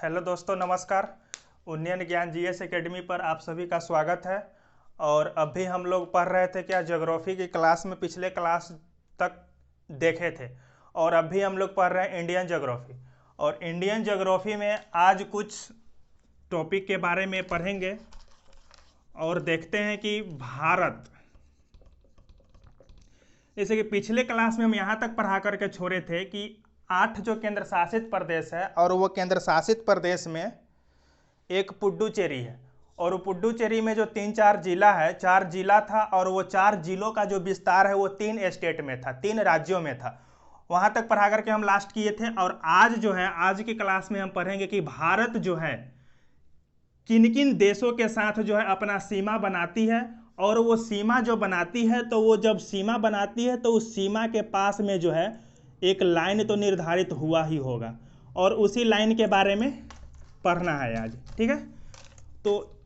Hello दोस्तों, नमस्कार। उन्नयन ज्ञान जीएस एकेडमी पर आप सभी का स्वागत है। और अभी हम लोग पढ़ रहे थे क्या ज्योग्राफी की क्लास में, पिछले क्लास तक देखे थे। और अभी हम लोग पढ़ रहे हैं इंडियन ज्योग्राफी। और इंडियन ज्योग्राफी में आज कुछ टॉपिक के बारे में पढ़ेंगे और देखते हैं कि भारत, जैसे कि पिछले क्लास में हम यहाँ तक पढ़ा करके छोड़े थे कि 8 जो केंद्र शासित प्रदेश है, और वो केंद्र शासित प्रदेश में एक पुडुचेरी है। और वो पुडुचेरी में जो 3-4 जिला है, 4 जिला था, और वो 4 जिलों का जो विस्तार है वो 3 स्टेट में था, 3 राज्यों में था। वहाँ तक पढ़ा करके हम लास्ट किए थे। और आज जो है, आज की क्लास में हम पढ़ेंगे कि भारत जो है किन किन देशों के साथ जो है अपना सीमा बनाती है। और वो सीमा जो बनाती है, तो वो जब सीमा बनाती है तो उस सीमा के पास में जो है एक लाइन तो निर्धारित हुआ ही होगा, और उसी लाइन के बारे में पढ़ना है आज। ठीक है, तो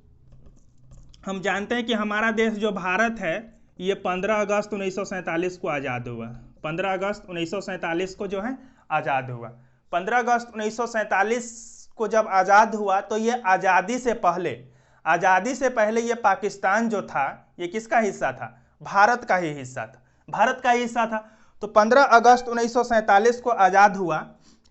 हम जानते हैं कि हमारा देश जो भारत है ये 15 अगस्त 1947 को आज़ाद हुआ। 15 अगस्त 1947 को जो है आज़ाद हुआ। 15 अगस्त 1947 को जब आज़ाद हुआ तो ये आज़ादी से पहले ये पाकिस्तान जो था ये किसका हिस्सा था? भारत का ही हिस्सा था, भारत का ही हिस्सा था। तो 15 अगस्त 1947 को आज़ाद हुआ,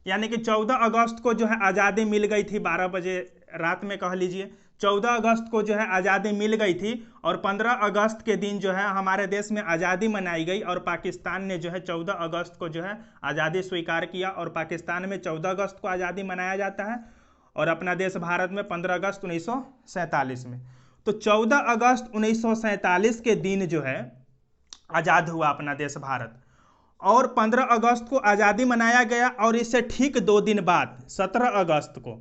यानी कि 14 अगस्त को जो है आज़ादी मिल गई थी, 12 बजे रात में कह लीजिए 14 अगस्त को जो है आज़ादी मिल गई थी। और 15 अगस्त के दिन जो है हमारे देश में आज़ादी मनाई गई, और पाकिस्तान ने जो है 14 अगस्त को जो है आज़ादी स्वीकार किया। और पाकिस्तान में 14 अगस्त को आज़ादी मनाया जाता है, और अपना देश भारत में 15 अगस्त 1947 में। तो 14 अगस्त 1947 के दिन जो है आज़ाद हुआ अपना देश भारत। और 15 अगस्त को आज़ादी मनाया गया, और इससे ठीक 2 दिन बाद 17 अगस्त को,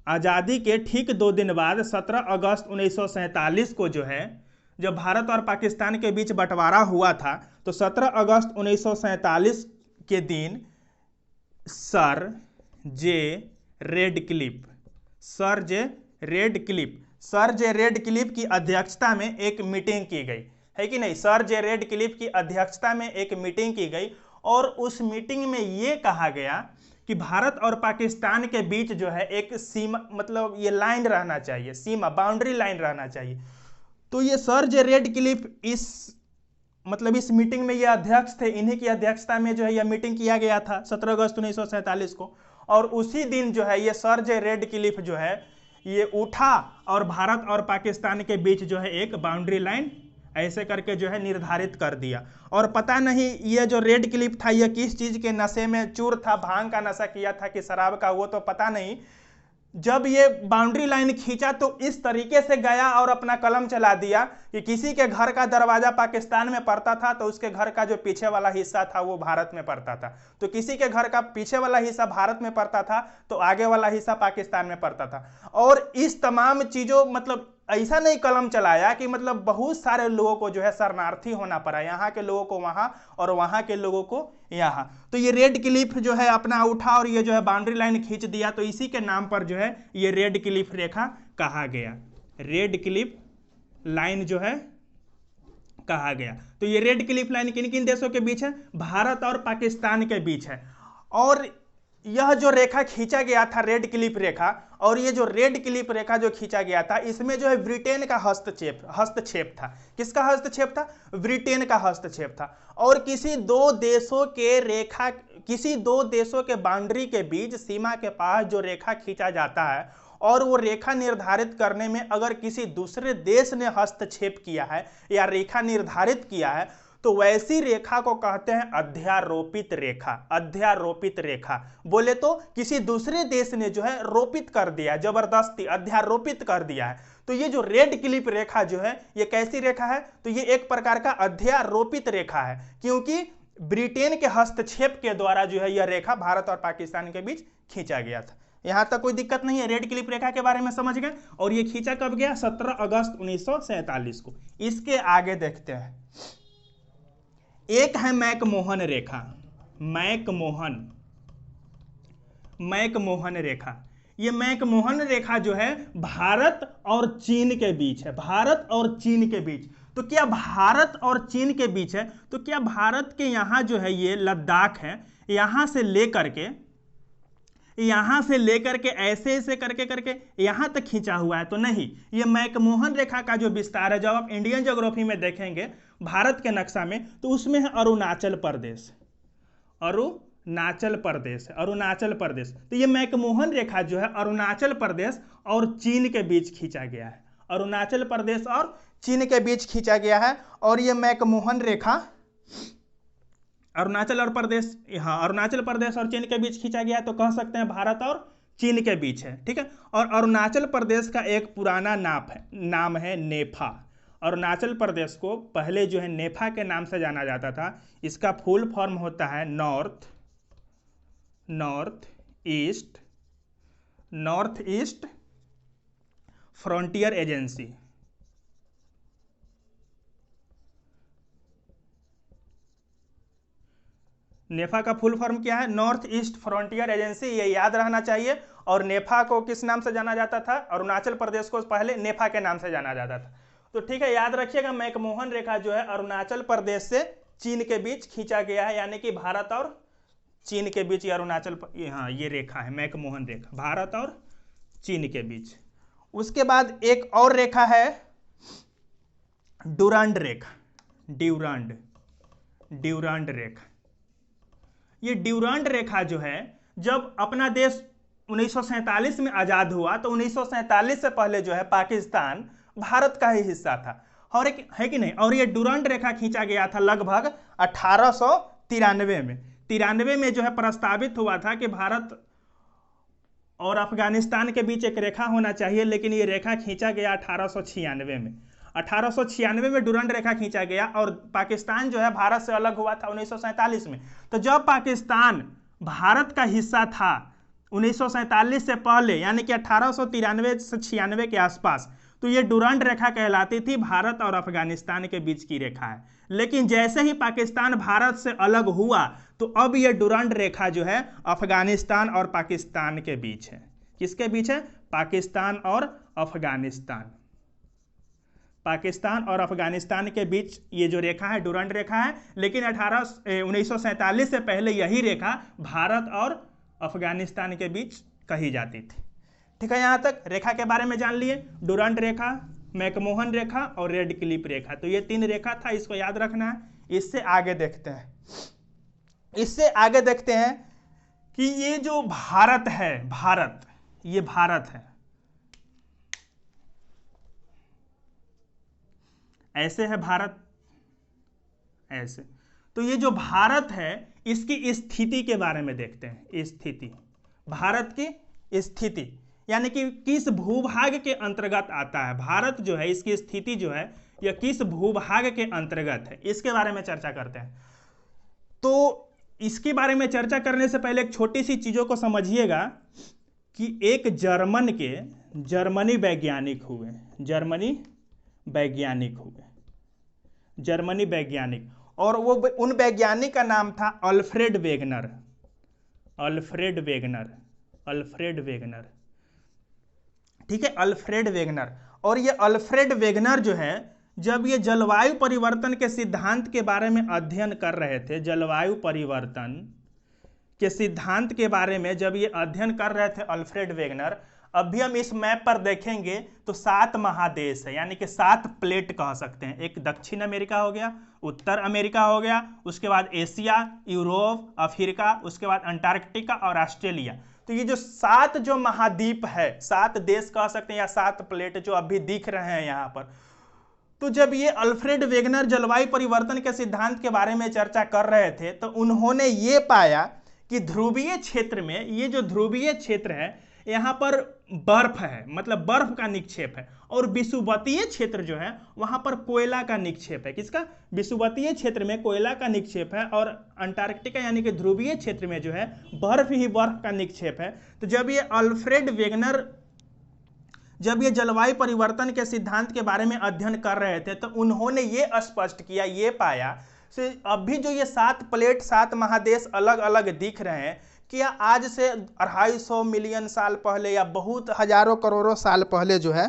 आज़ादी के ठीक 2 दिन बाद 17 अगस्त 1947 को जो है, जब भारत और पाकिस्तान के बीच बंटवारा हुआ था, तो 17 अगस्त 1947 के दिन सर जे रेडक्लिफ की अध्यक्षता में एक मीटिंग की गई, है कि नहीं? सर जे रेडक्लिफ की अध्यक्षता में एक मीटिंग की गई, और उस मीटिंग में ये कहा गया कि भारत और पाकिस्तान के बीच जो है एक सीमा, मतलब ये लाइन रहना चाहिए, सीमा, बाउंड्री लाइन रहना चाहिए। तो ये सर जे रेडक्लिफ इस मीटिंग में ये अध्यक्ष थे, इन्हीं की अध्यक्षता में जो है यह मीटिंग किया गया था 17 अगस्त 1947 को। और उसी दिन जो है ये सर जे रेडक्लिफ जो है ये उठा, और भारत और पाकिस्तान के बीच जो है एक बाउंड्री लाइन ऐसे करके जो है निर्धारित कर दिया। और पता नहीं ये जो रेडक्लिफ था ये किस चीज के नशे में चूर था, भांग का नशा किया था कि शराब का, वो तो पता नहीं। जब ये बाउंड्री लाइन खींचा तो इस तरीके से गया और अपना कलम चला दिया कि किसी के घर का दरवाजा पाकिस्तान में पड़ता था तो उसके घर का जो पीछे वाला हिस्सा था वो भारत में पड़ता था, तो किसी के घर का पीछे वाला हिस्सा भारत में पड़ता था तो आगे वाला हिस्सा पाकिस्तान में पड़ता था। और इस तमाम चीजों, मतलब ऐसा नहीं कलम चलाया कि मतलब बहुत सारे लोगों को जो है शरणार्थी होना पड़ा, यहाँ के लोगों को वहां और वहां के लोगों को यहाँ। तो ये रेडक्लिफ जो है अपना उठा और ये जो है बाउंड्री लाइन खींच दिया, तो इसी के नाम पर जो है ये रेडक्लिफ रेखा कहा गया, रेडक्लिफ लाइन जो है कहा गया। तो ये रेडक्लिफ लाइन किन किन देशों के बीच है? भारत और पाकिस्तान के बीच है। और यह जो रेखा खींचा गया था रेडक्लिफ रेखा, और ये जो रेडक्लिफ रेखा जो खींचा गया था इसमें जो है ब्रिटेन का हस्तक्षेप था। किसका हस्तक्षेप था? ब्रिटेन का हस्तक्षेप था। और किसी दो देशों के बाउंड्री के बीच, सीमा के पास जो रेखा खींचा जाता है और वो रेखा निर्धारित करने में अगर किसी दूसरे देश ने हस्तक्षेप किया है या रेखा निर्धारित किया है तो वैसी रेखा को कहते हैं अध्यारोपित रेखा। अध्यारोपित रेखा बोले तो किसी दूसरे देश ने जो है रोपित कर दिया, जबरदस्ती अध्यारोपित कर दिया है। तो ये जो रेडक्लिफ रेखा जो है ये कैसी रेखा है? तो ये एक प्रकार का अध्यारोपित रेखा है, क्योंकि ब्रिटेन के हस्तक्षेप के द्वारा जो है यह रेखा भारत और पाकिस्तान के बीच खींचा गया था। यहां तक कोई दिक्कत नहीं है, रेडक्लिफ रेखा के बारे में समझ गए। और ये खींचा कब गया? 17 अगस्त 1947 को। इसके आगे देखते हैं, एक है मैकमोहन रेखा। मैकमोहन रेखा, ये मैकमोहन रेखा जो है भारत और चीन के बीच है, भारत और चीन के बीच। तो क्या भारत और चीन के बीच है? तो क्या भारत के यहाँ जो है ये लद्दाख है, यहाँ से लेकर के यहां से लेकर के ऐसे ऐसे करके करके यहां तक खींचा हुआ है, तो नहीं, ये मैकमोहन रेखा का जो विस्तार है, जब आप इंडियन ज्योग्राफी में देखेंगे भारत के नक्शा में, तो उसमें है अरुणाचल प्रदेश, अरुणाचल प्रदेश, अरुणाचल प्रदेश। तो ये मैकमोहन रेखा जो है अरुणाचल प्रदेश और चीन के बीच खींचा गया है, अरुणाचल प्रदेश और चीन के बीच खींचा गया है। और ये मैकमोहन रेखा अरुणाचल और प्रदेश, हाँ, अरुणाचल प्रदेश और चीन के बीच खींचा गया, तो कह सकते हैं भारत और चीन के बीच है, ठीक है। और अरुणाचल प्रदेश का एक पुराना नाम है नेफा। अरुणाचल प्रदेश को पहले जो है नेफा के नाम से जाना जाता था। इसका फुल फॉर्म होता है नॉर्थ ईस्ट फ्रंटियर एजेंसी। नेफा का फुल फॉर्म क्या है? नॉर्थ ईस्ट फ्रंटियर एजेंसी, ये याद रहना चाहिए। और नेफा को किस नाम से जाना जाता था? अरुणाचल प्रदेश को पहले नेफा के नाम से जाना जाता था। तो ठीक है, याद रखिएगा, मैकमोहन रेखा जो है अरुणाचल प्रदेश से चीन के बीच खींचा गया है, यानी कि भारत और चीन के बीच ये हाँ, ये रेखा है मैकमोहन रेखा, भारत और चीन के बीच। उसके बाद एक और रेखा है डुरांड रेखा, ड्यूरांड रेखा। ये ड्यूरांड रेखा जो है, जब अपना देश 1947 में आजाद हुआ, तो 1947 से पहले जो है पाकिस्तान भारत का ही हिस्सा था, और एक है कि नहीं। और ये डुरांड रेखा खींचा गया था लगभग 1893 में। 93 में जो है प्रस्तावित हुआ था कि भारत और अफगानिस्तान के बीच एक रेखा होना चाहिए, लेकिन ये रेखा खींचा गया 1896 में। 1896 में डुरांड रेखा खींचा गया, और पाकिस्तान जो है भारत से अलग हुआ था 1947 में। तो जब पाकिस्तान भारत का हिस्सा था 1947 से पहले, यानी कि 1893 से 96 के आसपास, तो ये डुरांड रेखा कहलाती थी, भारत और अफगानिस्तान के बीच की रेखा है। लेकिन जैसे ही पाकिस्तान भारत से अलग हुआ, तो अब ये डुरांड रेखा जो है अफगानिस्तान और पाकिस्तान के बीच है। किसके बीच है? पाकिस्तान और अफगानिस्तान। पाकिस्तान और अफगानिस्तान के बीच ये जो रेखा है डुरांड रेखा है। लेकिन 1947 से पहले यही रेखा भारत और अफगानिस्तान के बीच कही जाती थी। ठीक है, यहां तक रेखा के बारे में जान लिए, डुरांड रेखा, मैकमोहन रेखा और रेड क्लिफ रेखा। तो ये 3 रेखा था, इसको याद रखना है। इससे आगे देखते हैं कि ये जो भारत है, ये भारत है, ऐसे है भारत, ऐसे। तो ये जो भारत है, इसकी स्थिति के बारे में देखते हैं। स्थिति, भारत की स्थिति, यानी कि किस भूभाग के अंतर्गत आता है भारत जो है, इसकी स्थिति जो है यह किस भूभाग के अंतर्गत है, इसके बारे में चर्चा करते हैं। तो इसके बारे में चर्चा करने से पहले एक छोटी सी चीजों को समझिएगा कि एक जर्मनी वैज्ञानिक हुए, जर्मनी वैज्ञानिक, और वो उन वैज्ञानिक का नाम था अल्फ्रेड वेगनर। ठीक है, अल्फ्रेड वेगनर। और ये अल्फ्रेड वेगनर जो है, जब ये जलवायु परिवर्तन के सिद्धांत के बारे में अध्ययन कर रहे थे, जलवायु परिवर्तन के सिद्धांत के बारे में जब ये अध्ययन कर रहे थे अल्फ्रेड वेगनर, अभी हम इस मैप पर देखेंगे तो 7 महादेश है, यानी कि 7 प्लेट कह सकते हैं। एक दक्षिण अमेरिका हो गया, उत्तर अमेरिका हो गया, उसके बाद एशिया, यूरोप, अफ्रीका, उसके बाद अंटार्कटिका और ऑस्ट्रेलिया। तो ये जो 7 जो महाद्वीप है, 7 देश कह सकते हैं, या 7 प्लेट जो अभी दिख रहे हैं यहाँ पर। तो जब ये अल्फ्रेड वेगनर जलवायु परिवर्तन के सिद्धांत के बारे में चर्चा कर रहे थे, तो उन्होंने ये पाया कि ध्रुवीय क्षेत्र में, ये जो ध्रुवीय क्षेत्र है, यहाँ पर बर्फ है, मतलब बर्फ का निक्षेप है, और विषुवतीय क्षेत्र जो है वहां पर कोयला का निक्षेप है। किसका? विषुवतीय क्षेत्र में कोयला का निक्षेप है, और अंटार्कटिका यानी कि ध्रुवीय क्षेत्र में जो है बर्फ ही बर्फ का निक्षेप है। तो जब ये अल्फ्रेड वेगनर जब ये जलवायु परिवर्तन के सिद्धांत के बारे में अध्ययन कर रहे थे, तो उन्होंने ये स्पष्ट किया, ये पाया से अभी जो ये 7 प्लेट, 7 महादेश अलग अलग दिख रहे हैं, क्या आज से 250 मिलियन साल पहले या बहुत हजारों करोड़ों साल पहले जो है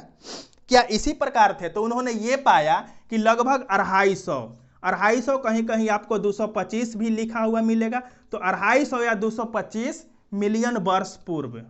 क्या इसी प्रकार थे? तो उन्होंने ये पाया कि लगभग 250, कहीं कहीं आपको 225 भी लिखा हुआ मिलेगा। तो 250 या 225 मिलियन वर्ष पूर्व,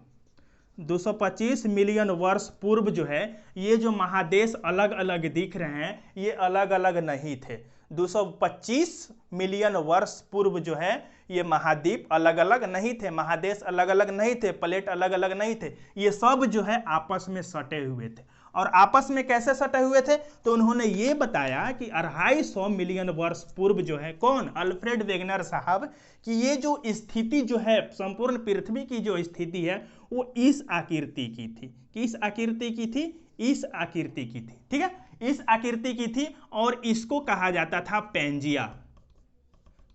225 मिलियन वर्ष पूर्व जो है ये जो महादेश अलग अलग दिख रहे हैं ये अलग अलग नहीं थे। 225 मिलियन वर्ष पूर्व जो है ये महाद्वीप अलग अलग नहीं थे, महादेश अलग अलग नहीं थे, प्लेट अलग अलग नहीं थे, ये सब जो है आपस में सटे हुए थे। और आपस में कैसे सटे हुए थे? तो उन्होंने ये बताया कि 250 मिलियन वर्ष पूर्व जो है, कौन? अल्फ्रेड वेगनर साहब, कि ये जो स्थिति जो है संपूर्ण पृथ्वी की जो स्थिति है वो इस आकृति की थी। किस आकृति की थी? इस आकृति की थी। ठीक है, इस आकृति की थी और इसको कहा जाता था पेंजिया।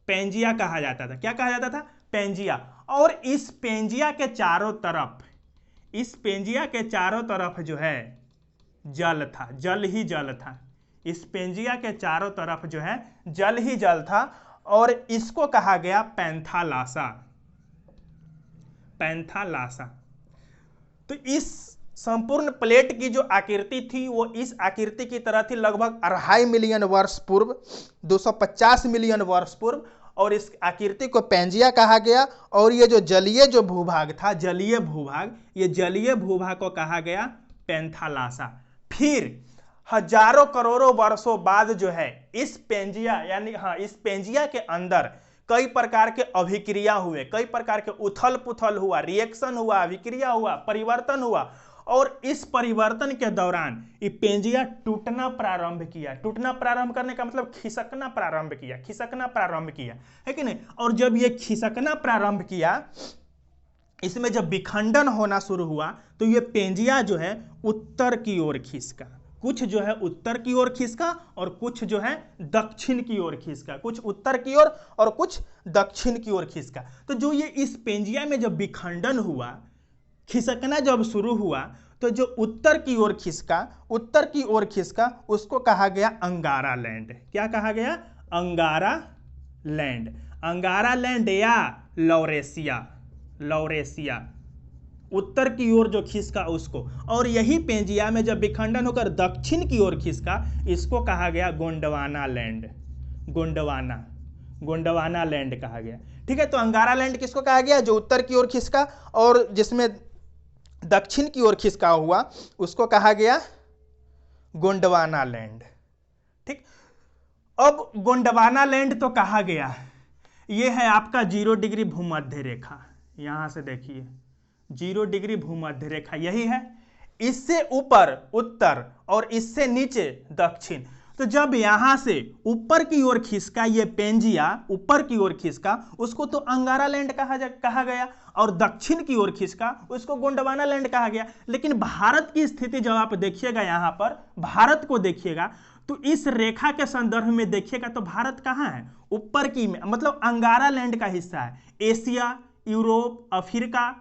पेंजिया कहा जाता था। क्या कहा जाता था? पेंजिया। और इस पेंजिया के चारों तरफ, इस पेंजिया के चारों तरफ जो है जल था, जल ही जल था। इस पेंजिया के चारों तरफ जो है जल ही जल था और इसको कहा गया पैंथालासा। पैंथालासा। तो इस संपूर्ण प्लेट की जो आकृति थी वो इस आकृति की तरह थी, लगभग 2.5 मिलियन वर्ष पूर्व, 250 मिलियन वर्ष पूर्व, और इस आकृति को पेंजिया कहा गया। और ये जो जलीय जो भूभाग था, जलीय भूभाग, ये जलीय भूभाग को कहा गया पैंथालासा। फिर हजारों करोड़ों वर्षों बाद जो है इस पेंजिया इस पेंजिया के अंदर कई प्रकार के अभिक्रिया हुए, कई प्रकार के उथल पुथल हुआ, रिएक्शन हुआ, अभिक्रिया हुआ, परिवर्तन हुआ। और इस परिवर्तन के दौरान ये पेंजिया टूटना प्रारंभ किया। टूटना प्रारंभ करने का मतलब खिसकना प्रारंभ किया, खिसकना प्रारंभ किया, है कि नहीं? और जब ये खिसकना प्रारंभ किया, इसमें जब विखंडन होना शुरू हुआ तो ये पेंजिया जो है उत्तर की ओर खिसका। कुछ जो है उत्तर की ओर खिसका और कुछ जो है दक्षिण की ओर खिसका। कुछ उत्तर की ओर और कुछ दक्षिण की ओर खिसका। तो जो ये इस पेंजिया में जब विखंडन हुआ, खिसकना जब शुरू हुआ, तो जो उत्तर की ओर खिसका, उत्तर की ओर खिसका, उसको कहा गया अंगारा लैंड। क्या कहा गया? अंगारा लैंड। अंगारा लैंड या लौरेसिया। लौरेसिया, उत्तर की ओर जो खिसका उसको। और यही पेंजिया में जब विखंडन होकर दक्षिण की ओर खिसका, इसको कहा गया गोंडवाना लैंड। गोंडवाना, गोंडवाना लैंड कहा गया। ठीक है, तो अंगारा लैंड किसको कहा गया? जो उत्तर की ओर खिसका और जिसमें दक्षिण की ओर खिसका हुआ उसको कहा गया गोंडवाना लैंड। ठीक, अब गोंडवाना लैंड तो कहा गया, यह है आपका 0 डिग्री भूमध्य रेखा। यहां से देखिए 0 डिग्री भूमध्य रेखा यही है। इससे ऊपर उत्तर और इससे नीचे दक्षिण। तो जब यहां से ऊपर की ओर खिसका ये पेंजिया, ऊपर की ओर खिसका, उसको तो अंगारा लैंड कहा गया, और दक्षिण की ओर खिसका उसको गोंडवाना लैंड कहा गया। लेकिन भारत की स्थिति जब आप देखिएगा, यहां पर भारत को देखिएगा तो इस रेखा के संदर्भ में देखिएगा तो भारत कहां है? ऊपर की में, मतलब अंगारा लैंड का हिस्सा है। एशिया, यूरोप, अफ्रीका,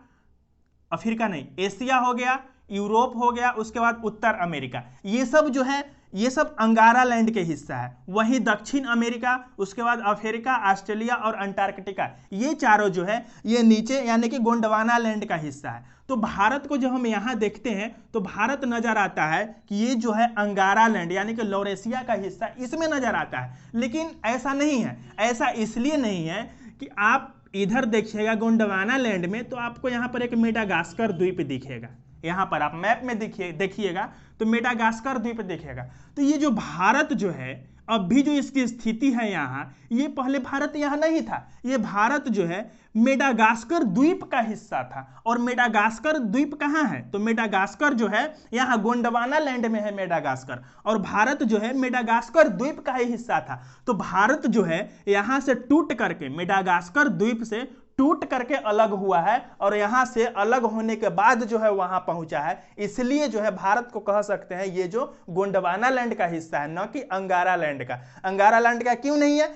अफ्रीका नहीं, एशिया हो गया, यूरोप हो गया, उसके बाद उत्तर अमेरिका, ये सब जो है ये सब अंगारा लैंड के हिस्सा है। वहीं दक्षिण अमेरिका, उसके बाद अफ्रीका, ऑस्ट्रेलिया और अंटार्कटिका, ये चारों जो है ये नीचे यानी कि गोंडवाना लैंड का हिस्सा है। तो भारत को जब हम यहाँ देखते हैं तो भारत नजर आता है कि ये जो है अंगारा लैंड यानी कि लौरेसिया का हिस्सा इसमें नजर आता है। लेकिन ऐसा नहीं है। ऐसा इसलिए नहीं है कि आप इधर देखिएगा गोंडवाना लैंड में तो आपको यहाँ पर एक मेडागास्कर द्वीप दिखेगा। यहाँ पर आप मैप में देखिएगा तो मेडागास्कर द्वीप दिखेगा। तो ये जो भारत जो है अब भी जो इसकी स्थिति है यहाँ, ये पहले भारत यहाँ नहीं था। ये भारत जो है मेडागास्कर द्वीप का हिस्सा था। और मेडागास्कर द्वीप कहाँ है? तो मेडागास्कर जो है यहाँ गोंडवाना लैंड में है मेडागास्कर, और भारत जो है मेडागास्कर द्वीप का ही हिस्सा था। तो भारत जो है यहाँ से टूट करके, मेडागास्कर द्वीप से टूट करके अलग हुआ है और यहां से अलग होने के बाद जो है वहां पहुंचा है। इसलिए जो है भारत को कह सकते हैं ये जो गोंडवाना लैंड का हिस्सा है, न कि अंगारा लैंड का। अंगारा लैंड का क्यों नहीं है?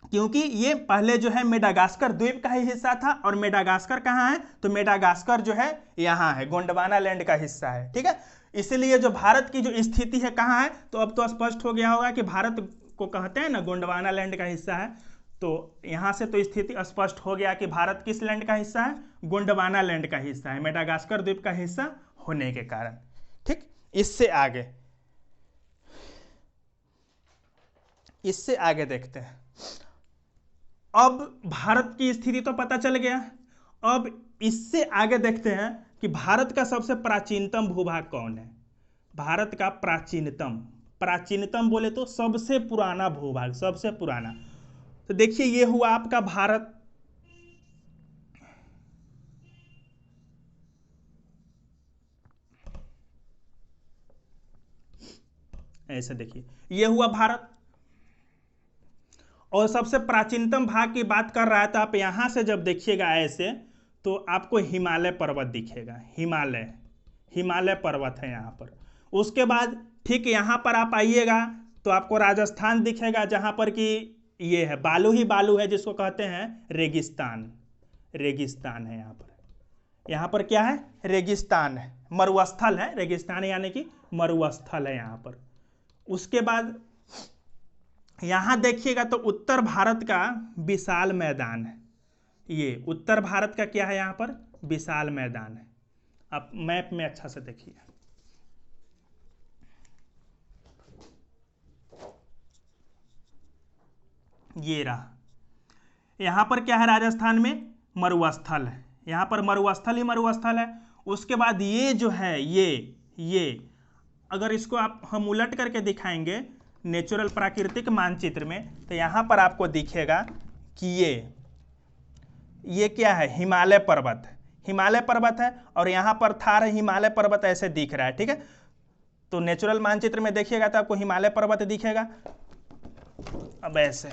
क्योंकि ये पहले जो है मेडागास्कर द्वीप का ही हिस्सा था। और मेडागास्कर कहां है? तो मेडागास्कर जो है यहां है, गोंडवाना लैंड का हिस्सा है। ठीक है, इसलिए जो भारत की जो स्थिति है कहां है, तो अब तो स्पष्ट हो गया होगा कि भारत को कहते हैं ना गोंडवाना लैंड का हिस्सा है। तो यहां से तो स्थिति स्पष्ट हो गया कि भारत किस लैंड का हिस्सा है? गोंडवाना लैंड का हिस्सा है, मेडागास्कर द्वीप का हिस्सा होने के कारण। ठीक, इससे आगे देखते हैं। अब भारत की स्थिति तो पता चल गया। अब इससे आगे देखते हैं कि भारत का सबसे प्राचीनतम भूभाग कौन है। भारत का प्राचीनतम बोले तो सबसे पुराना भूभाग, सबसे पुराना। तो देखिए ये हुआ आपका भारत। ऐसे देखिए ये हुआ भारत, और सबसे प्राचीनतम भाग की बात कर रहा है तो आप यहां से जब देखिएगा ऐसे तो आपको हिमालय पर्वत दिखेगा। हिमालय पर्वत है यहाँ पर। उसके बाद ठीक यहाँ पर आप आइएगा तो आपको राजस्थान दिखेगा, जहाँ पर कि ये है बालू ही बालू है, जिसको कहते हैं रेगिस्तान। रेगिस्तान है यहाँ पर। यहाँ पर क्या है? रेगिस्तान है, मरुस्थल है। रेगिस्तान यानी कि मरुस्थल है यहाँ पर। उसके बाद यहाँ देखिएगा तो उत्तर भारत का विशाल मैदान है। ये उत्तर भारत का क्या है? यहाँ पर विशाल मैदान है। आप मैप में अच्छा से देखिए, ये रहा। यहाँ पर क्या है? राजस्थान में मरुस्थल है। यहाँ पर मरुस्थल ही मरुस्थल है। उसके बाद ये जो है ये अगर इसको आप हम उलट करके दिखाएंगे नेचुरल प्राकृतिक मानचित्र में, तो यहाँ पर आपको दिखेगा कि ये क्या है? हिमालय पर्वत है। हिमालय पर्वत है और यहाँ पर थार हिमालय पर्वत ऐसे दिख रहा है। ठीक है, तो नेचुरल मानचित्र में देखिएगा तो आपको हिमालय पर्वत दिखेगा। अब ऐसे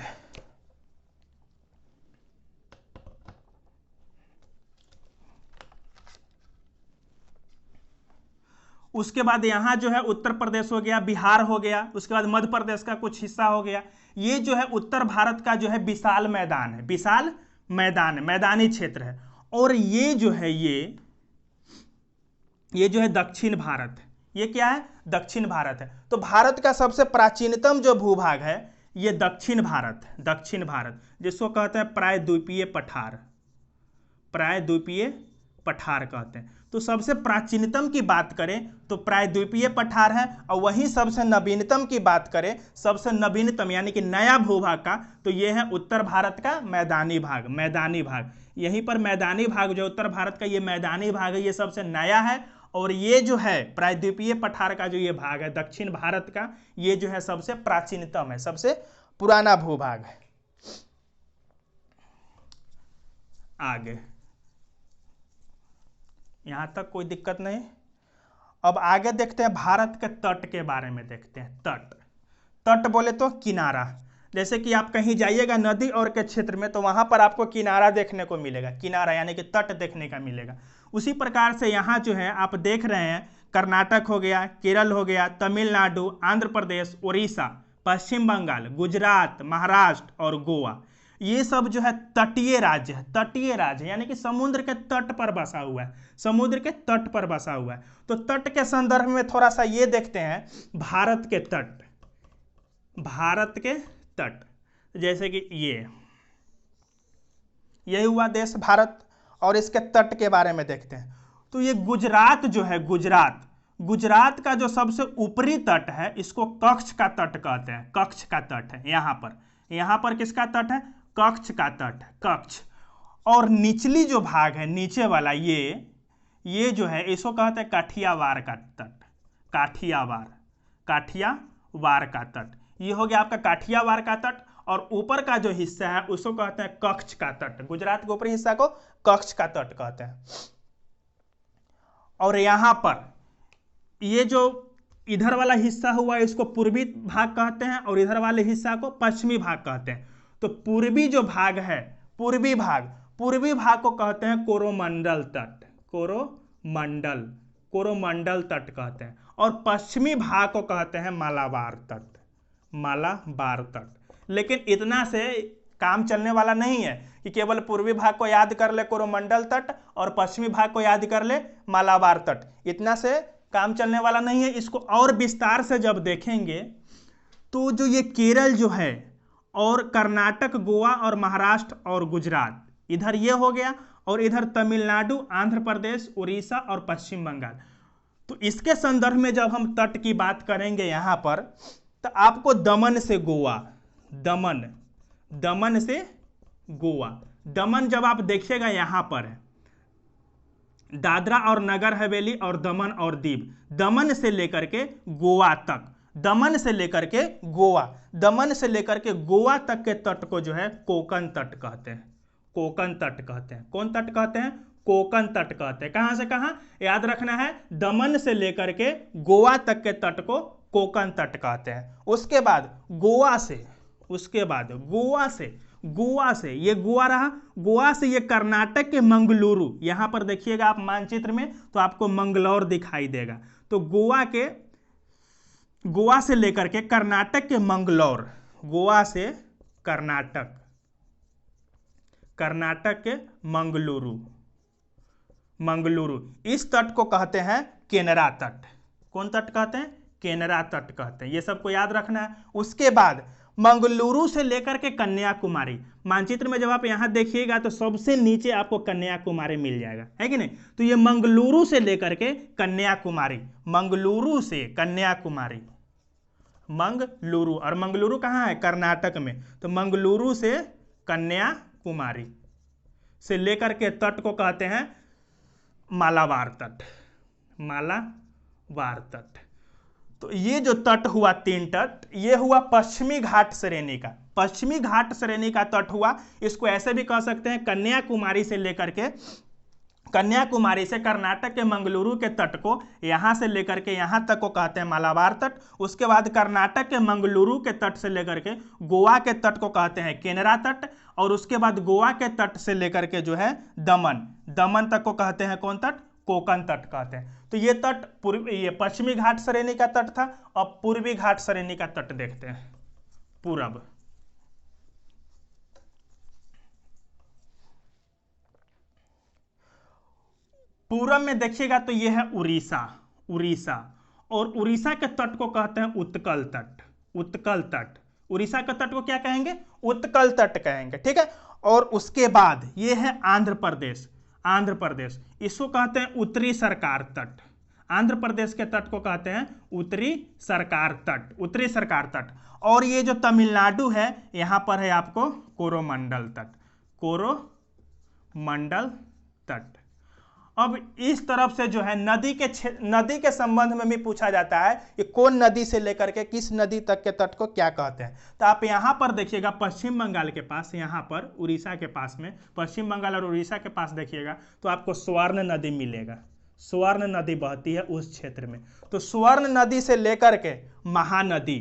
उसके बाद यहाँ जो है उत्तर प्रदेश हो गया, बिहार हो गया, उसके बाद मध्य प्रदेश का कुछ हिस्सा हो गया। ये जो है उत्तर भारत का जो है विशाल मैदान है, विशाल मैदान है, मैदानी क्षेत्र है। और ये जो है ये जो है दक्षिण भारत है। ये क्या है? दक्षिण भारत है। तो भारत का सबसे प्राचीनतम जो भूभाग है ये दक्षिण भारत है। दक्षिण भारत जिसको कहते हैं प्रायद्वीपीय पठार, प्रायद्वीपीय पठार कहते हैं। तो सबसे प्राचीनतम की बात करें तो प्रायद्वीपीय पठार है, और वहीं सबसे नवीनतम की बात करें, सबसे नवीनतम यानी कि नया भूभाग का, तो यह है उत्तर भारत का मैदानी भाग। मैदानी भाग यहीं पर मैदानी भाग जो उत्तर भारत का ये मैदानी भाग है, ये सबसे नया है। और ये जो है प्रायद्वीपीय पठार का जो ये भाग है दक्षिण भारत का, ये जो है सबसे प्राचीनतम है, सबसे पुराना भूभाग है। आगे यहां तक कोई दिक्कत नहीं। अब आगे देखते हैं भारत के तट के बारे में देखते हैं। तट बोले तो किनारा। जैसे कि आप कहीं जाइएगा नदी और के क्षेत्र में तो वहां पर आपको किनारा देखने को मिलेगा, किनारा यानी कि तट देखने का मिलेगा। उसी प्रकार से यहाँ जो है आप देख रहे हैं कर्नाटक हो गया, केरल हो गया, तमिलनाडु, आंध्र प्रदेश, उड़ीसा, पश्चिम बंगाल, गुजरात, महाराष्ट्र और गोवा, ये सब जो है तटीय राज्य है। तटीय राज्य यानी कि समुद्र के तट पर बसा हुआ है, समुद्र के तट पर बसा हुआ है। तो तट के संदर्भ में थोड़ा सा ये देखते हैं भारत के तट। भारत के तट जैसे कि ये हुआ देश भारत, और इसके तट के बारे में देखते हैं। तो ये गुजरात जो है, गुजरात का जो सबसे ऊपरी तट है इसको कच्छ का तट कहते हैं। कच्छ का तट है यहाँ पर किसका तट है? कच्छ का तट है, कच्छ। और निचली जो भाग है, नीचे वाला ये जो है इसको कहते हैं काठियावाड़ का तट। काठियावाड़ का तट, ये हो गया आपका काठियावाड़ का तट। और ऊपर का जो हिस्सा है उसको कहते हैं कच्छ का तट। गुजरात के ऊपरी हिस्सा को कच्छ का तट कहते हैं। और यहां पर ये जो इधर वाला हिस्सा हुआ इसको पूर्वी भाग कहते हैं, और इधर वाले हिस्सा को पश्चिमी भाग कहते हैं। तो पूर्वी जो भाग है, पूर्वी भाग को कहते हैं कोरोमंडल तट। कोरोमंडल तट कहते हैं। और पश्चिमी भाग को कहते हैं मालाबार तट। लेकिन इतना से काम चलने वाला नहीं है कि केवल पूर्वी भाग को याद कर ले कोरोमंडल तट और पश्चिमी भाग को याद कर ले मालाबार तट। इतना से काम चलने वाला नहीं है। इसको और विस्तार से जब देखेंगे तो जो ये केरल जो है, और कर्नाटक, गोवा और महाराष्ट्र और गुजरात, इधर ये हो गया, और इधर तमिलनाडु, आंध्र प्रदेश, उड़ीसा और पश्चिम बंगाल। तो इसके संदर्भ में जब हम तट की बात करेंगे यहाँ पर, तो आपको दमन से गोवा, दमन जब आप देखिएगा यहाँ पर है, दादरा और नगर हवेली और दमन और दीव, दमन से लेकर के गोवा तक, दमन से लेकर के गोवा, दमन से लेकर के गोवा तक के तट को जो है कोंकण तट कहते हैं। कोंकण तट कहते हैं। कौन तट कहते हैं? कोंकण तट कहते हैं। कहां से कहां? याद रखना है, दमन से लेकर के गोवा तक के तट को कोंकण तट कहते हैं। उसके बाद गोवा से, उसके बाद गोवा से, गोवा से ये गोवा रहा, गोवा से ये कर्नाटक के मंगलुरु, यहां पर देखिएगा आप मानचित्र में तो आपको मंगलौर दिखाई देगा। तो गोवा के, गोवा से लेकर के कर्नाटक के मंगलौर, गोवा से कर्नाटक, कर्नाटक के मंगलुरु, मंगलुरु, इस तट को कहते हैं केनरा तट। कौन तट कहते हैं? केनरा तट कहते हैं। ये सबको याद रखना है। उसके बाद मंगलुरु से लेकर के कन्याकुमारी, मानचित्र में जब आप यहां देखिएगा तो सबसे नीचे आपको कन्याकुमारी मिल जाएगा, है कि नहीं? तो ये मंगलुरु से लेकर के कन्याकुमारी, मंगलुरु से कन्याकुमारी, मंगलुरु, और मंगलुरु कहाँ है? कर्नाटक में। तो मंगलुरु से कन्याकुमारी से लेकर के तट को कहते हैं मालाबार तट, मालाबार तट। तो ये जो तट हुआ, तीन तट, ये हुआ पश्चिमी घाट श्रेणी का, पश्चिमी घाट श्रेणी का तट हुआ। इसको ऐसे भी कह सकते हैं, कन्याकुमारी से लेकर के, कन्याकुमारी से कर्नाटक के मंगलुरु के तट को, यहां से लेकर के यहां तक को कहते हैं मालाबार तट। उसके बाद कर्नाटक के मंगलुरु के तट से लेकर के गोवा के तट को कहते हैं केनरा तट, और उसके बाद गोवा के तट से लेकर के जो है दमन, दमन तक को कहते हैं कौन तट? कोंकण तट कहते हैं। तो ये तट पूर्व, ये पश्चिमी घाट श्रेणी का तट था। अब पूर्वी घाट श्रेणी का तट देखते हैं, पूरब। पूरब में देखिएगा तो ये है उड़ीसा, उड़ीसा, और उड़ीसा के तट को कहते हैं उत्कल तट, उत्कल तट। उड़ीसा के तट को क्या कहेंगे? उत्कल तट कहेंगे, ठीक है। और उसके बाद ये है आंध्र प्रदेश, आंध्र प्रदेश, इसको कहते हैं उत्तरी सरकार तट। आंध्र प्रदेश के तट को कहते हैं उत्तरी सरकार तट, उत्तरी सरकार तट। और ये जो तमिलनाडु है, यहां पर है आपको कोरोमंडल तट, कोरोमंडल तट। अब इस तरफ से जो है नदी के संबंध में भी पूछा जाता है कि कौन नदी से लेकर के किस नदी तक के तट को क्या कहते हैं। तो आप यहां पर देखिएगा पश्चिम बंगाल के पास, यहां पर उड़ीसा के पास में, पश्चिम बंगाल और उड़ीसा के पास देखिएगा तो आपको स्वर्ण नदी मिलेगा, स्वर्ण नदी बहती है उस क्षेत्र में। तो स्वर्ण नदी से लेकर के महानदी,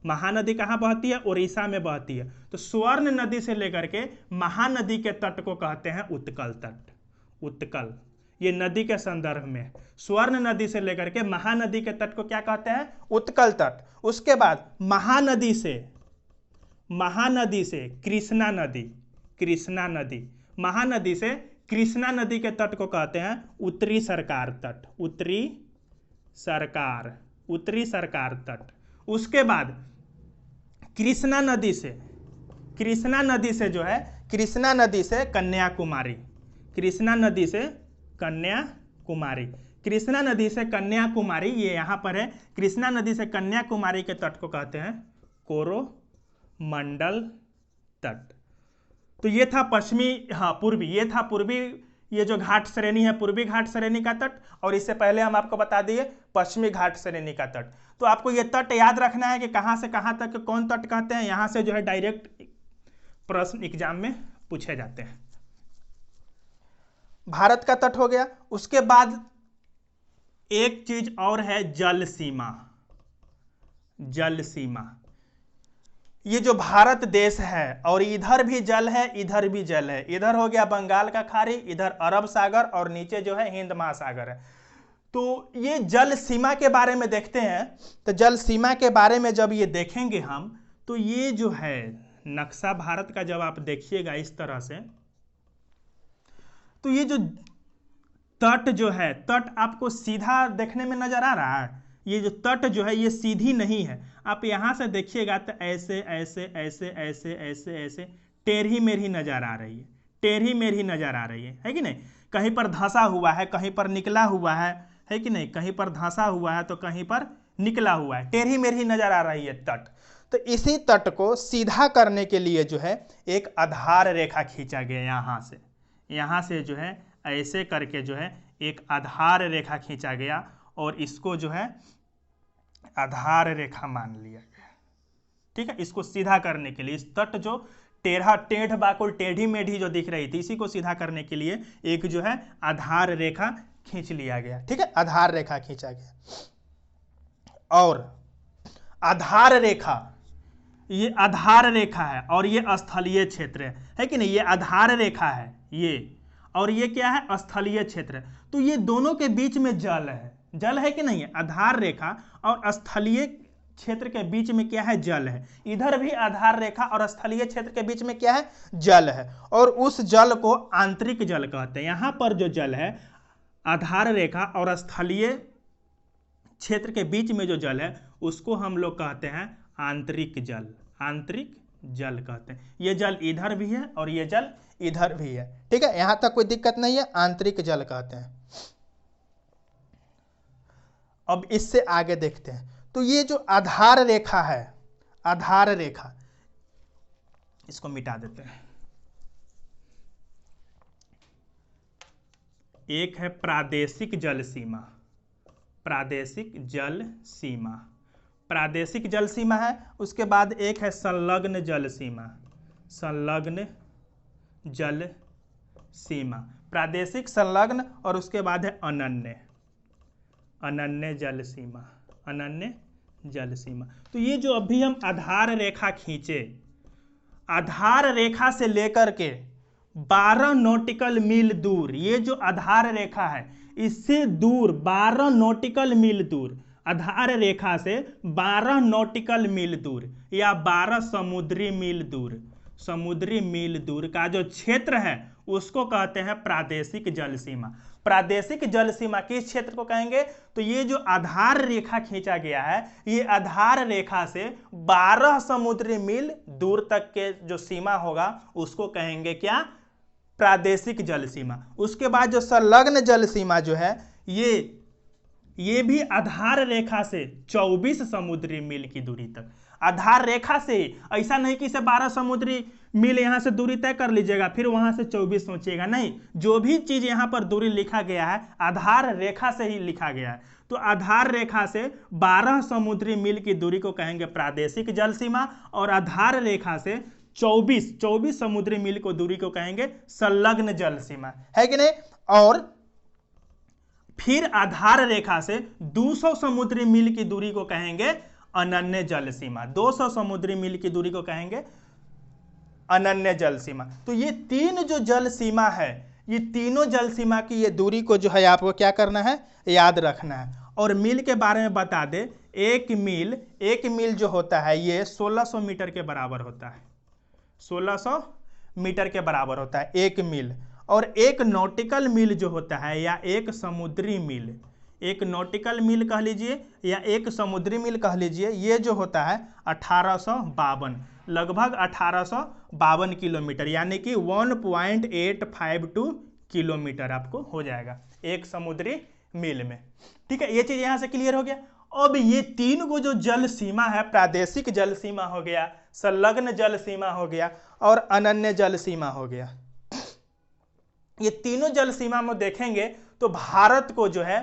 महानदी कहाँ बहती है? उड़ीसा में बहती है। तो स्वर्ण नदी से लेकर के महानदी के तट को कहते हैं उत्कल तट, उत्कल, ये नदी के संदर्भ में। स्वर्ण नदी से लेकर के महानदी के तट को क्या कहते हैं? उत्कल तट। उसके बाद महानदी से, महानदी से कृष्णा नदी, कृष्णा नदी, महानदी से कृष्णा नदी के तट को कहते हैं उत्तरी सरकार तट, उत्तरी सरकार, उत्तरी सरकार तट। उसके बाद कृष्णा नदी से, कृष्णा नदी से जो है, कृष्णा नदी से कन्याकुमारी, कृष्णा नदी से कन्याकुमारी, कृष्णा नदी से कन्याकुमारी, ये यहां पर है। कृष्णा नदी से कन्याकुमारी के तट को कहते हैं कोरोमंडल तट। तो ये था पश्चिमी, हाँ पूर्वी, ये था पूर्वी, ये जो घाट श्रेणी है पूर्वी घाट श्रेणी का तट। और इससे पहले हम आपको बता दिए पश्चिमी घाट श्रेणी का तट। तो आपको ये तट याद रखना है कि कहां से कहां तक कौन तट कहते हैं। यहां से जो है डायरेक्ट प्रश्न एग्जाम में पूछे जाते हैं। भारत का तट हो गया। उसके बाद एक चीज और है, जल सीमा, जल सीमा। ये जो भारत देश है और इधर भी जल है, इधर भी जल है, इधर हो गया बंगाल का खाड़ी, इधर अरब सागर और नीचे जो है हिंद महासागर है। तो ये जल सीमा के बारे में देखते हैं। तो जल सीमा के बारे में जब ये देखेंगे हम, तो ये जो है नक्शा भारत का जब आप देखिएगा इस तरह से, तो ये जो तट जो है, तट आपको सीधा देखने में नजर आ रहा है। ये जो तट जो है ये सीधी नहीं है। आप यहां से देखिएगा तो ऐसे ऐसे ऐसे ऐसे ऐसे ऐसे टेढ़ी मेढ़ी नजर आ रही है, टेढ़ी मेढ़ी नजर आ रही है कि नहीं। कहीं पर धंसा हुआ है, कहीं पर निकला हुआ है कि नहीं, कहीं पर धंसा हुआ है तो कहीं पर निकला हुआ है, टेढ़ी मेढ़ी नजर आ रही है तट। तो इसी तट को सीधा करने के लिए जो है एक आधार रेखा खींचा गया, यहाँ से जो है ऐसे करके जो है एक आधार रेखा खींचा गया और इसको जो है आधार रेखा मान लिया गया। ठीक है, इसको सीधा करने के लिए इस तट जो टेढ़ बाकुल टेढ़ी मेढ़ी जो दिख रही थी इसी को सीधा करने के लिए एक जो है आधार रेखा खींच लिया गया। ठीक है, आधार रेखा खींचा गया और आधार रेखा, ये आधार रेखा है और ये स्थलीय क्षेत्र है कि नहीं, ये आधार रेखा है ये, और ये क्या है, स्थलीय क्षेत्र। तो ये दोनों के बीच में जल है कि नहीं है, आधार रेखा और स्थलीय क्षेत्र के बीच में क्या है, जल है। इधर भी आधार रेखा और स्थलीय क्षेत्र के बीच में क्या है, जल है, और उस जल को आंतरिक जल कहते हैं। यहां पर जो जल है आधार रेखा और स्थलीय क्षेत्र के बीच में जो जल है उसको हम लोग कहते हैं आंतरिक जल, आंतरिक जल कहते हैं। ये जल इधर भी है और ये जल इधर भी है। ठीक है, यहां तक कोई दिक्कत नहीं है, आंतरिक जल कहते हैं। अब इससे आगे देखते हैं, तो ये जो आधार रेखा है, आधार रेखा, इसको मिटा देते हैं। एक है प्रादेशिक जल सीमा, प्रादेशिक जल सीमा, प्रादेशिक जल सीमा है। उसके बाद एक है संलग्न जल सीमा, संलग्न जल सीमा, प्रादेशिक, संलग्न, और उसके बाद है अनन्य, अनन्य जल सीमा, अनन्य जल सीमा। तो ये जो अभी हम आधार रेखा खींचे, आधार रेखा से लेकर के 12 नॉटिकल मील दूर, ये जो आधार रेखा है इससे दूर 12 नॉटिकल मील दूर, आधार रेखा से 12 नॉटिकल मील दूर या 12 समुद्री मील दूर, समुद्री मील दूर का जो क्षेत्र है उसको कहते हैं प्रादेशिक जल सीमा। प्रादेशिक जल सीमा किस क्षेत्र को कहेंगे, तो ये जो आधार रेखा खींचा गया है ये आधार रेखा से 12 समुद्री मील दूर तक के जो सीमा होगा उसको कहेंगे क्या, प्रादेशिक जल सीमा। उसके बाद जो संलग्न जल सीमा जो है ये भी आधार रेखा से 24 समुद्री मील की दूरी तक, आधार रेखा से, ऐसा नहीं कि इसे 12 समुद्री मील यहां से दूरी तय कर लीजिएगा फिर वहां से 24 सोचिएगा, नहीं, जो भी चीज यहां पर दूरी लिखा गया है आधार रेखा से ही लिखा गया है। तो आधार रेखा से 12 समुद्री मील की दूरी को कहेंगे प्रादेशिक जल सीमा, और आधार रेखा से 24 समुद्री मील को दूरी को कहेंगे संलग्न जल सीमा, है कि नहीं। और फिर आधार रेखा से 200 समुद्री मील की दूरी को कहेंगे अनन्य जल सीमा, 200 समुद्री मील की दूरी को कहेंगे अनन्य जल सीमा। तो ये तीन जो जल सीमा है, ये तीनों जल सीमा की ये दूरी को जो है आपको क्या करना है, याद रखना है। और मील के बारे में बता दे, एक मील जो होता है ये 1600 मीटर के बराबर होता है, 1600 मीटर के बराबर होता है एक मील। और एक नॉटिकल मील जो होता है या एक समुद्री मील, एक नॉटिकल मील कह लीजिए या एक समुद्री मील कह लीजिए, ये जो होता है 1852, लगभग 1852 किलोमीटर, यानी कि 1.852 किलोमीटर आपको हो जाएगा एक समुद्री मील में। ठीक है, ये चीज यहां से क्लियर हो गया। अब ये तीन को जो जल सीमा है, प्रादेशिक जल सीमा हो गया, संलग्न जल सीमा हो गया और अनन्य जल सीमा हो गया, ये तीनों जल सीमा में देखेंगे तो भारत को जो है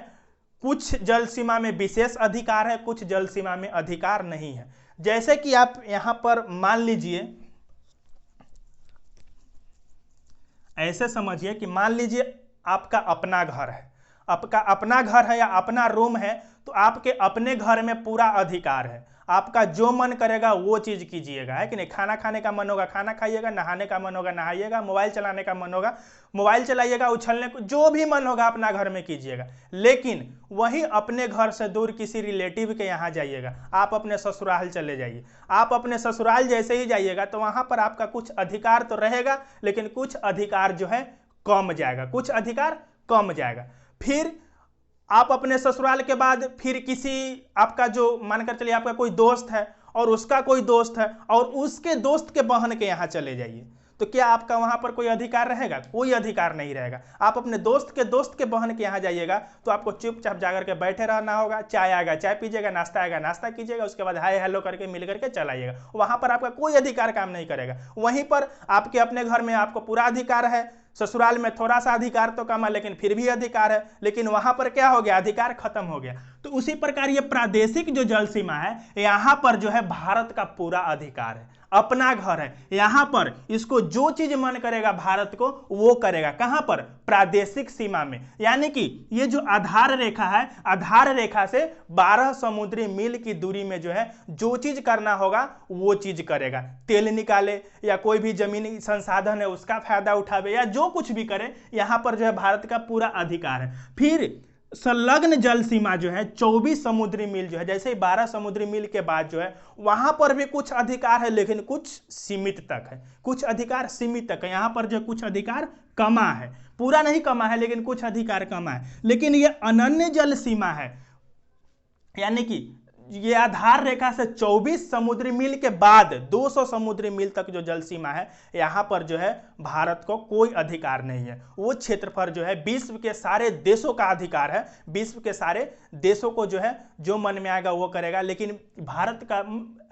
कुछ जल सीमा में विशेष अधिकार है, कुछ जल सीमा में अधिकार नहीं है। जैसे कि आप यहां पर मान लीजिए, ऐसे समझिए कि मान लीजिए आपका अपना घर है, आपका अपना घर है या अपना रूम है, तो आपके अपने घर में पूरा अधिकार है, आपका जो मन करेगा वो चीज कीजिएगा, है कि नहीं। खाना खाने का मन होगा खाना खाइएगा, नहाने का मन होगा नहाइएगा, मोबाइल चलाने का मन होगा मोबाइल चलाइएगा, उछलने को जो भी मन होगा अपना घर में कीजिएगा। लेकिन वही अपने घर से दूर किसी रिलेटिव के यहाँ जाइएगा, आप अपने ससुराल चले जाइए, आप अपने ससुराल जैसे ही जाइएगा तो वहां पर आपका कुछ अधिकार तो रहेगा, लेकिन कुछ अधिकार जो है कम जाएगा, कुछ अधिकार कम जाएगा। फिर आप अपने ससुराल के बाद फिर किसी आपका जो मानकर चलिए आपका कोई दोस्त है और उसका कोई दोस्त है और उसके दोस्त के बहन के यहाँ चले जाइए, तो क्या आपका वहां पर कोई अधिकार रहेगा? कोई अधिकार नहीं रहेगा। आप अपने दोस्त के बहन के यहाँ जाइएगा तो आपको चुपचाप जाकर के बैठे रहना होगा, चाय आएगा चाय पीजिएगा, नाश्ता आएगा नाश्ता कीजिएगा, उसके बाद हाय हेलो करके मिल करके चल आइएगा। वहां पर आपका कोई अधिकार काम नहीं करेगा। वहीं पर आपके अपने घर में आपको पूरा अधिकार है, ससुराल में थोड़ा सा अधिकार तो कम है लेकिन फिर भी अधिकार है, लेकिन वहां पर क्या हो गया? अधिकार खत्म हो गया। तो उसी प्रकार ये प्रादेशिक जो जल सीमा है, यहां पर जो है भारत का पूरा अधिकार है, अपना घर है, यहां पर इसको जो चीज मन करेगा भारत को वो करेगा। कहां पर? प्रादेशिक सीमा में। यानी कि ये जो आधार रेखा है, आधार रेखा से 12 समुद्री मील की दूरी में जो है जो चीज करना होगा वो चीज करेगा। तेल निकाले या कोई भी जमीनी संसाधन है उसका फायदा उठावे या जो कुछ भी करे, यहां पर जो है भारत का पूरा अधिकार है। फिर संलग्न जल सीमा जो है 24 समुद्री मील जो है, जैसे ही 12 समुद्री मील के बाद जो है वहां पर भी कुछ अधिकार है लेकिन कुछ सीमित तक है, कुछ अधिकार सीमित तक है। यहां पर जो कुछ अधिकार कमा है, पूरा नहीं कमा है लेकिन कुछ अधिकार कमा है। लेकिन ये अनन्य जल सीमा है, यानी कि ये आधार रेखा से 24 समुद्री मील के बाद 200 समुद्री मील तक जो जल सीमा है, यहां पर जो है भारत को कोई अधिकार नहीं है। वो क्षेत्र पर जो है विश्व के सारे देशों का अधिकार है, विश्व के सारे देशों को जो है जो मन में आएगा वो करेगा। लेकिन भारत का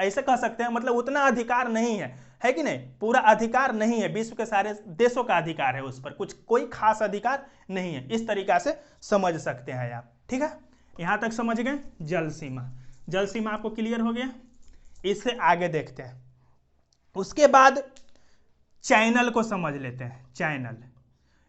ऐसे कह सकते हैं मतलब उतना अधिकार नहीं है कि नहीं? पूरा अधिकार नहीं है, विश्व के सारे देशों का अधिकार है, उस पर कुछ कोई खास अधिकार नहीं है। इस तरीका से समझ सकते हैं आप। ठीक है, यहां तक समझ गए? जल सीमा, जल सीमा आपको क्लियर हो गया। इससे आगे देखते हैं, उसके बाद चैनल को समझ लेते हैं। चैनल,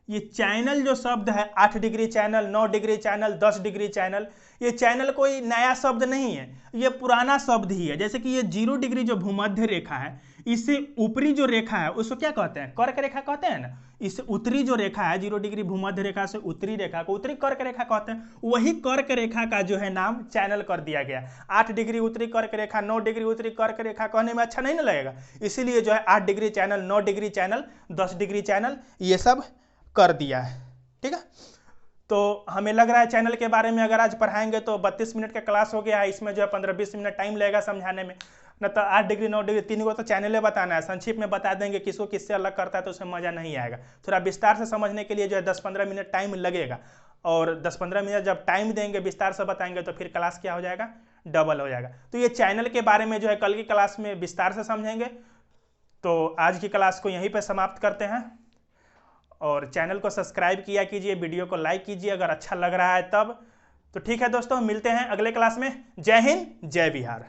ये चैनल जो शब्द है, 8 degree channel, 9 degree channel, 10 degree channel, ये चैनल कोई नया शब्द नहीं है, ये पुराना शब्द ही है। जैसे कि ये 0 डिग्री जो भूमध्य रेखा है, इससे ऊपरी जो रेखा है उसको क्या कहते हैं? कर्क रेखा कहते हैं ना। इससे उत्तरी जो रेखा है 0 डिग्री भूमध्य रेखा से उत्तरी रेखा को उत्तरी कर्क रेखा कहते हैं। वही कर्क रेखा का जो है नाम चैनल कर दिया गया। 8 डिग्री उत्तरी कर्क रेखा, 9 डिग्री उत्तरी कर्क रेखा कहने में अच्छा नहीं ना लगेगा, इसीलिए जो है 8 degree channel, 9 degree channel, 10 degree channel ये सब कर दिया है। ठीक है, तो हमें लग रहा है चैनल के बारे में अगर आज पढ़ाएंगे तो 32 मिनट का क्लास हो गया है, इसमें जो है 15-20 मिनट टाइम लगेगा समझाने में। न तो 8 डिग्री 9 डिग्री तीन को तो चैनल बताना है, संक्षिप्त में बता देंगे किसको किससे अलग करता है तो उसमें मजा नहीं आएगा। थोड़ा विस्तार से समझने के लिए जो है 10-15 मिनट टाइम लगेगा, और 10-15 मिनट जब टाइम देंगे विस्तार से बताएंगे तो फिर क्लास क्या हो जाएगा? डबल हो जाएगा। तो ये चैनल के बारे में जो है कल की क्लास में विस्तार से समझेंगे। तो आज की क्लास को यहीं पर समाप्त करते हैं, और चैनल को सब्सक्राइब किया कीजिए, वीडियो को लाइक कीजिए अगर अच्छा लग रहा है तब। तो ठीक है दोस्तों, मिलते हैं अगले क्लास में। जय हिंद, जय बिहार।